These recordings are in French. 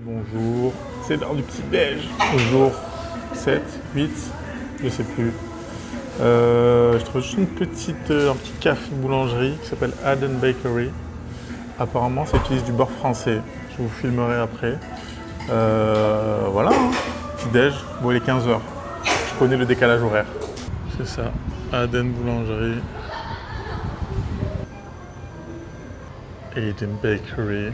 Bonjour, c'est l'heure du petit déj. Jour 7, 8, je sais plus. Je trouve juste un petit café boulangerie qui s'appelle Aden Bakery. Apparemment, ça utilise du beurre français. Je vous filmerai après. Voilà, hein. Petit déj. Bon, il est 15h. Je connais le décalage horaire. C'est ça, Aden Boulangerie. Aden Bakery.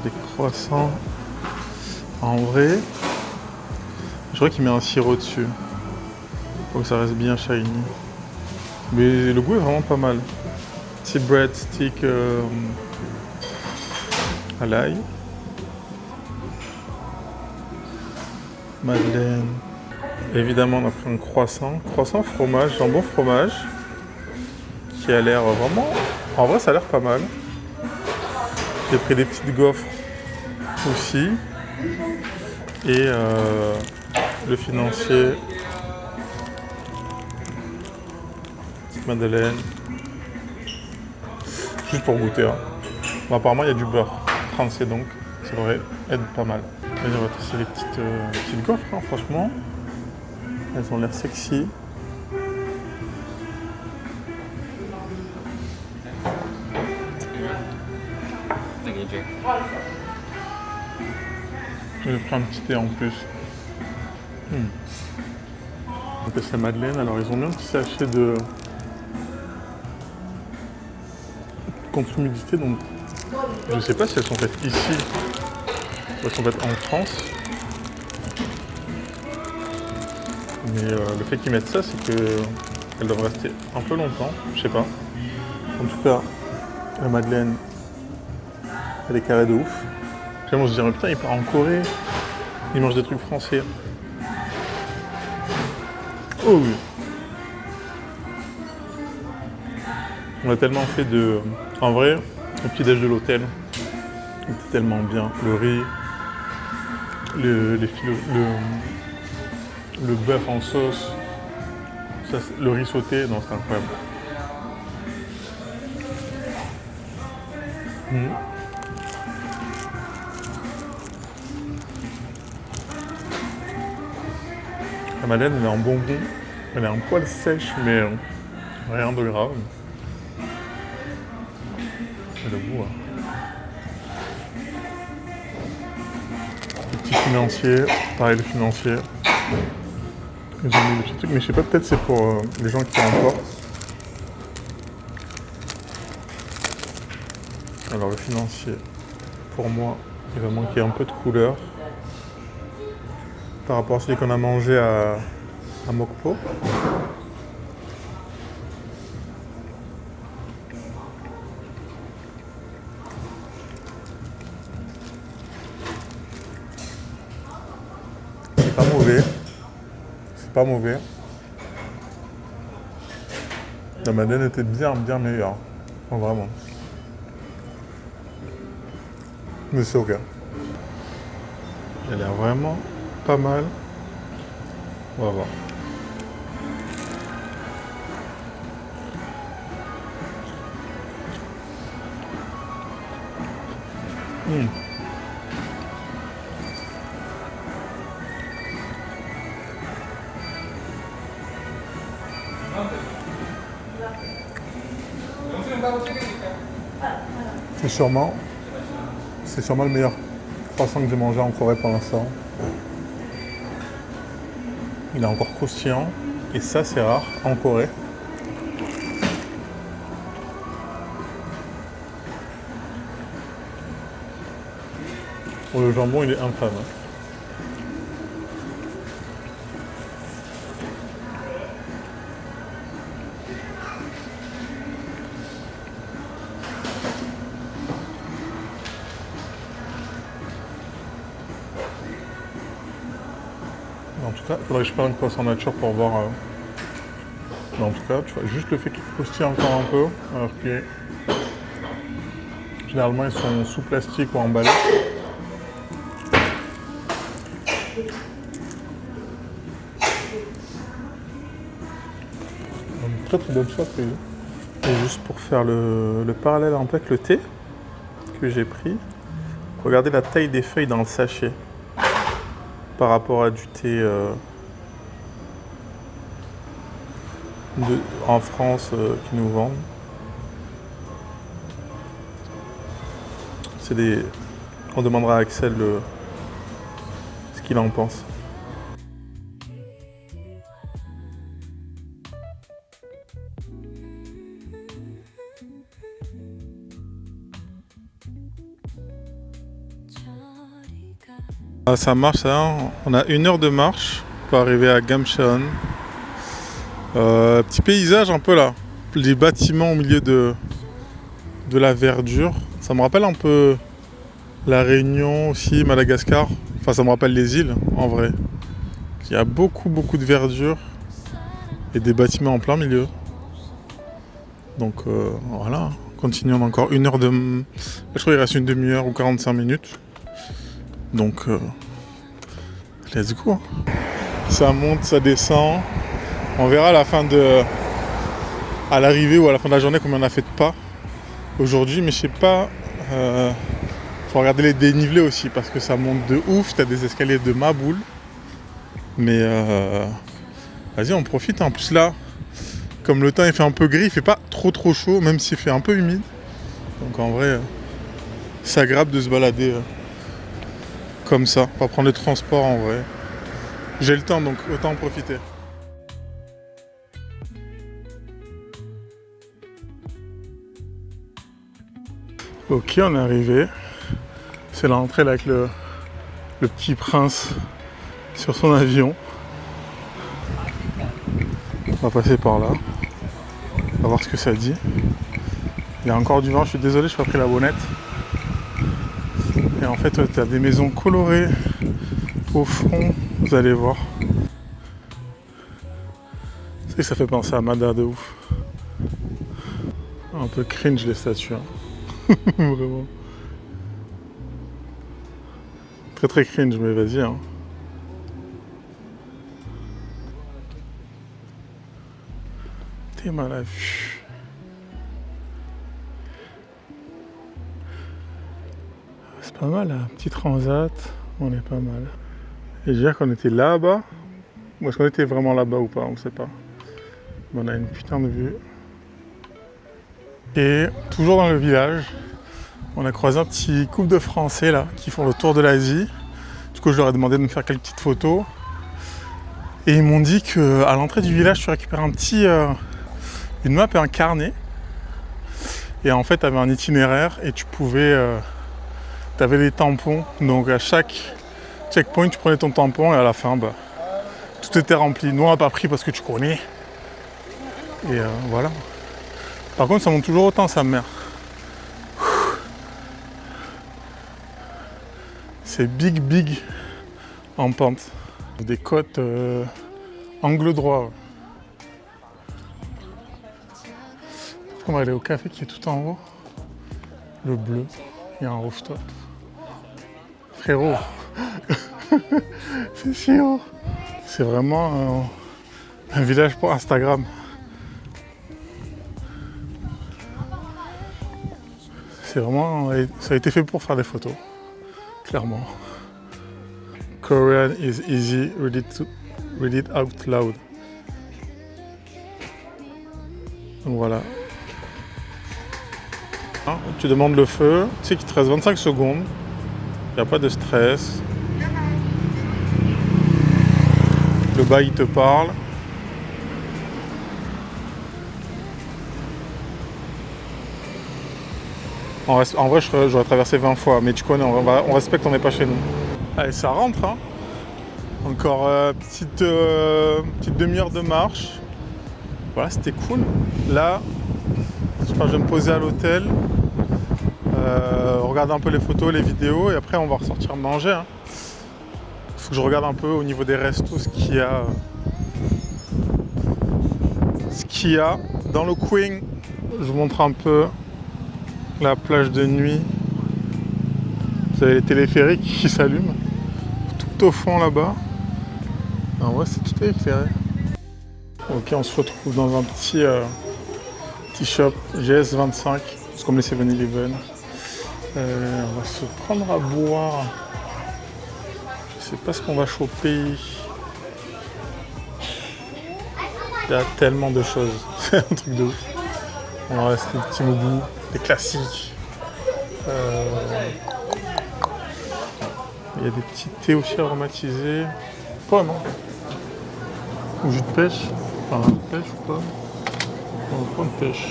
Des croissants en vrai. Je crois qu'il met un sirop dessus. Faut que ça reste bien shiny. Mais le goût est vraiment pas mal. Petit breadstick à l'ail. Madeleine. Évidemment, on a pris un croissant. Croissant fromage, jambon fromage. Qui a l'air vraiment... En vrai, ça a l'air pas mal. J'ai pris des petites gaufres aussi. Et le financier. Petite madeleine. Juste pour goûter. Hein. Bon, apparemment, il y a du beurre français, donc ça devrait être pas mal. Vas-y, on va tester les petites gaufres, hein, franchement. Elles ont l'air sexy. Je vais prendre un petit thé en plus. On teste la madeleine. Alors, ils ont mis un petit sachet de contre l'humidité, donc je ne sais pas si elles sont faites ici ou elles sont faites en France. Mais le fait qu'ils mettent ça, c'est qu'elles doivent rester un peu longtemps. Je sais pas. En tout cas, la madeleine, elle est carrée de ouf. On se dirait, putain, il part en Corée, il mange des trucs français. Oh oui. On a tellement fait de... En vrai, le petit déj de l'hôtel, c'était tellement bien. Le riz, le bœuf en sauce, ça, le riz sauté, non, c'est incroyable. La madeleine, elle est en bonbon, elle est un poil sèche, mais rien de grave. C'est le goût. Hein. Le petit financier, pareil le financier. Ils ont mis des petits trucs, mais je sais pas, peut-être c'est pour les gens qui emportent. Alors le financier, pour moi, il va manquer un peu de couleur. Par rapport à celui qu'on a mangé à Mokpo. C'est pas mauvais. C'est pas mauvais. La madeleine était bien meilleure. Oh, vraiment. Mais c'est ok. Elle a l'air vraiment pas mal. On va voir. C'est sûrement le meilleur croissant que j'ai mangé en Corée pour l'instant. Il est encore croustillant et ça c'est rare en Corée. Pour le jambon, il est infâme. En tout cas, il faudrait que je prenne un croissant nature pour voir. Mais en tout cas, tu vois, juste le fait qu'il croustille encore un peu, alors que généralement ils sont sous plastique ou emballés. Une très très bonne surprise. Et juste pour faire le parallèle un peu avec le thé que j'ai pris, regardez la taille des feuilles dans le sachet par rapport à du thé en France qui nous vendent. On demandera à Axel ce qu'il en pense. Ah, ça marche ça, on a 1 heure de marche pour arriver à Gamcheon. Petit paysage un peu là, les bâtiments au milieu de la verdure. Ça me rappelle un peu la Réunion aussi, Madagascar. Enfin ça me rappelle les îles en vrai. Il y a beaucoup de verdure et des bâtiments en plein milieu. Donc voilà, continuons encore 1 heure de... Je crois qu'il reste une demi-heure ou 45 minutes. Donc let's go. Ça monte, ça descend. On verra à la fin à l'arrivée ou à la fin de la journée combien on a fait de pas aujourd'hui, mais je sais pas. Faut regarder les dénivelés aussi parce que ça monte de ouf. T'as des escaliers de ma boule. Mais vas-y, on profite. En plus là, comme le temps il fait un peu gris, il fait pas trop chaud, même s'il fait un peu humide. Donc en vrai, c'est agréable de se balader comme ça, pas prendre les transports en vrai. J'ai le temps donc autant en profiter. Ok, on est arrivé. C'est l'entrée là avec le petit prince sur son avion. On va passer par là. On va voir ce que ça dit. Il y a encore du vent, je suis désolé, je n'ai pas pris la bonnette. Et en fait, tu as des maisons colorées au fond, vous allez voir. C'est que ça fait penser à Mada de ouf. Un peu cringe les statues. Hein. Vraiment. Très cringe, mais vas-y. Hein. T'es mal à vue. C'est pas mal, un petit transat. On est pas mal. Et dire qu'on était là-bas. Ou est-ce qu'on était vraiment là-bas ou pas, on ne sait pas. Mais on a une putain de vue. Et toujours dans le village, on a croisé un petit couple de Français là qui font le tour de l'Asie. Du coup, je leur ai demandé de me faire quelques petites photos. Et ils m'ont dit qu'à l'entrée du village, tu récupères une map et un carnet. Et en fait, tu avais un itinéraire et tu pouvais... tu avais des tampons. Donc à chaque checkpoint, tu prenais ton tampon et à la fin, bah, tout était rempli. Nous, on n'a pas pris parce que tu connais. Et voilà. Par contre, ça monte toujours autant, sa mère. C'est big en pente. Des côtes angle droit. On va aller au café qui est tout en haut. Le bleu. Il y a un rooftop. Frérot. C'est si haut. C'est vraiment un village pour Instagram. C'est vraiment... Ça a été fait pour faire des photos. Clairement. Korean is easy, read it out loud. Donc voilà. Tu demandes le feu, tu sais qu'il te reste 25 secondes. Il n'y a pas de stress. Le bail il te parle. En vrai, j'aurais traversé 20 fois, mais tu connais, on respecte, on n'est pas chez nous. Allez, ça rentre, hein. Encore petite demi-heure de marche. Voilà, c'était cool. Là, je pense que je vais me poser à l'hôtel, regarder un peu les photos, les vidéos, et après on va ressortir manger. Hein. Faut que je regarde un peu au niveau des restos ce qu'il y a dans le Queen. Je vous montre un peu la plage de nuit. Vous avez les téléphériques qui s'allument tout au fond là-bas. En vrai, c'est tout éclairé. Ok, on se retrouve dans un petit petit shop GS25, c'est comme les 7-Eleven. On va se prendre à boire. Je sais pas ce qu'on va choper. Il y a tellement de choses, c'est un truc de ouf. On va rester des petits moubous, des classiques. Il y a des petits thés aussi aromatisés. Pomme, hein. Ou jus de pêche. Enfin, pêche ou pomme. Pomme de pêche.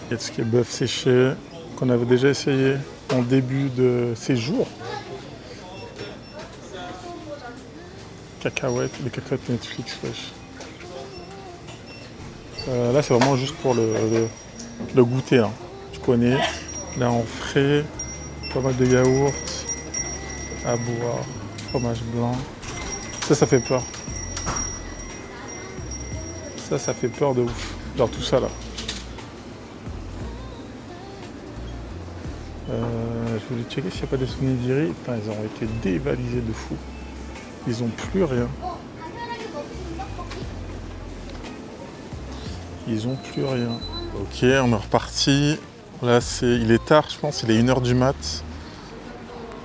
Il y a tout ce qui est bœuf séché, qu'on avait déjà essayé en début de séjour. Cacahuètes, les cacahuètes Netflix, wesh. Là, c'est vraiment juste pour le goûter, hein. Tu connais. Là, en frais, pas mal de yaourts à boire, fromage blanc. Ça fait peur. Ça fait peur de ouf. Genre tout ça, là. Je voulais checker s'il n'y a pas des souvenirs. Putain, ils ont été dévalisés de fou. Ils ont plus rien. Ils ont plus rien. Ok, on est reparti. Là, il est tard, je pense. Il est 1h du mat.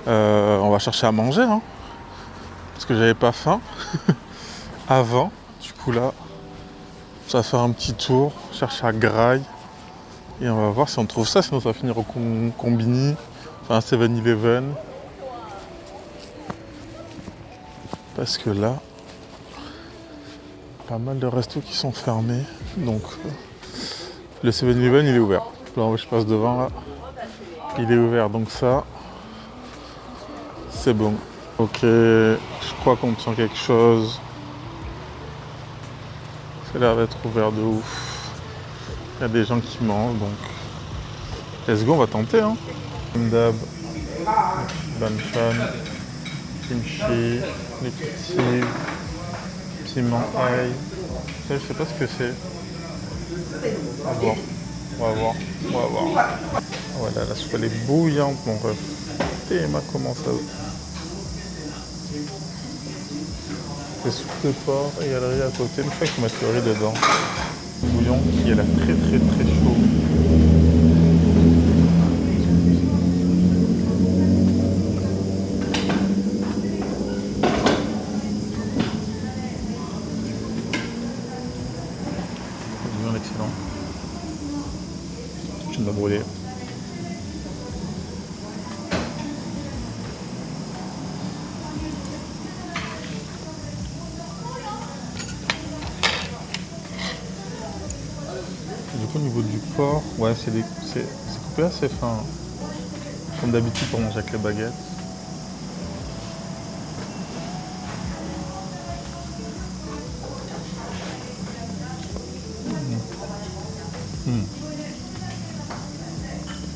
On va chercher à manger, hein, parce que j'avais pas faim avant. Du coup, là, ça va faire un petit tour, chercher à Graille. Et on va voir si on trouve ça. Sinon, ça va finir au Combini. Enfin, 7-Eleven. Parce que là, pas mal de restos qui sont fermés. Donc, le 7-Eleven, il est ouvert. Là, je passe devant, là. Il est ouvert, donc ça, c'est bon. Ok, je crois qu'on sent quelque chose. Ça a l'air d'être ouvert de ouf. Il y a des gens qui mangent, donc let's go, on va tenter, hein. Dab, banchan, kimchi, les petits piments ail. Ça, je sais pas ce que c'est. On va voir. On va voir. Voilà, la soupe elle est bouillante, mon ref. Et ma comment ça. C'est soupe de porc et il y a le riz à côté. Une fois qu'il faut mettre le riz dedans. Bouillon qui est là très chaud. Bouillon excellent. Je vais me brûler. Du coup, au niveau du porc, ouais, c'est coupé assez fin, hein. Comme d'habitude pour manger avec les baguettes.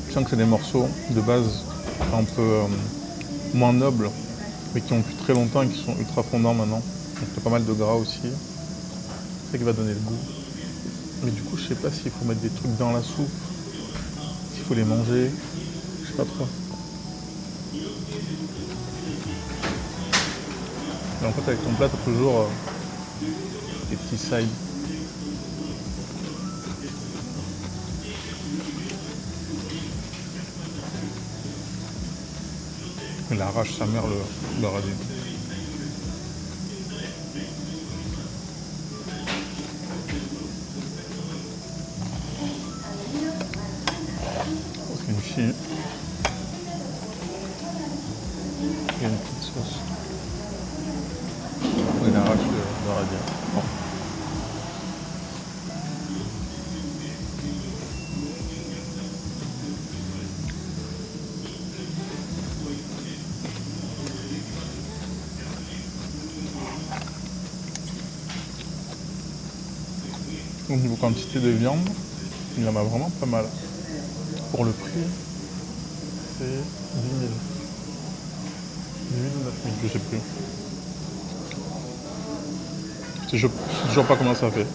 Je sens que c'est des morceaux de base un peu moins nobles, mais qui ont cuit très longtemps et qui sont ultra fondants maintenant. Donc il y a pas mal de gras aussi. C'est ça qui va donner le goût. Mais du coup, je sais pas s'il faut mettre des trucs dans la soupe, s'il faut les manger, je sais pas trop. Mais en fait, avec ton plat, t'as toujours des petits sides. Il arrache sa mère le radis. Une fille. Il y a une petite sauce. Il arrache le radis. Bon. Au niveau quantité de viande, il en a vraiment pas mal. Pour le prix, c'est 10 000. 10 000 ou 9 000, je sais plus. Je sais toujours pas comment ça fait.